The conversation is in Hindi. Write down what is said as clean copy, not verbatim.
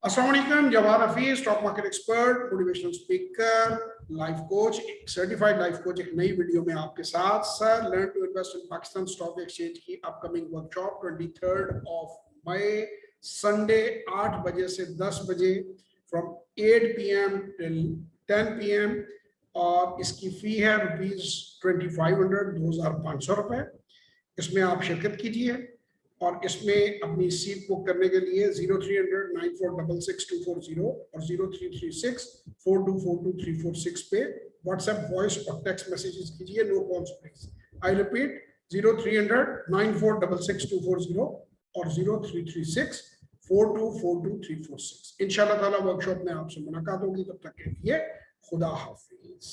अस्सलाम वालेकुम, Jawahar Hafeez, stock market expert, motivational speaker, life coach, certified life coach, एक नई वीडियो में आपके साथ। Sir, learn to invest in Pakistan stock exchange की अपकमिंग वर्कशॉप 23 मई, संडे 8 बजे से 10 बजे, फ्रॉम 8 PM टिल 10 PM, और इसकी फी है ₹2500, 2500 रुपए। इसमें आप शिरकत कीजिए और इसमें अपनी सीट बुक करने के लिए 0300-9466-240 और 0336-4242-346 पे व्हाट्सएप वॉइस और टेक्स्ट मैसेजेस कीजिए। No calls please. I repeat, 0300-9466-240 और 0336-4242-346। इंशाल्लाह ताला वर्कशॉप में आपसे मुलाकात होगी। तब तक के लिए खुदा हाफिज।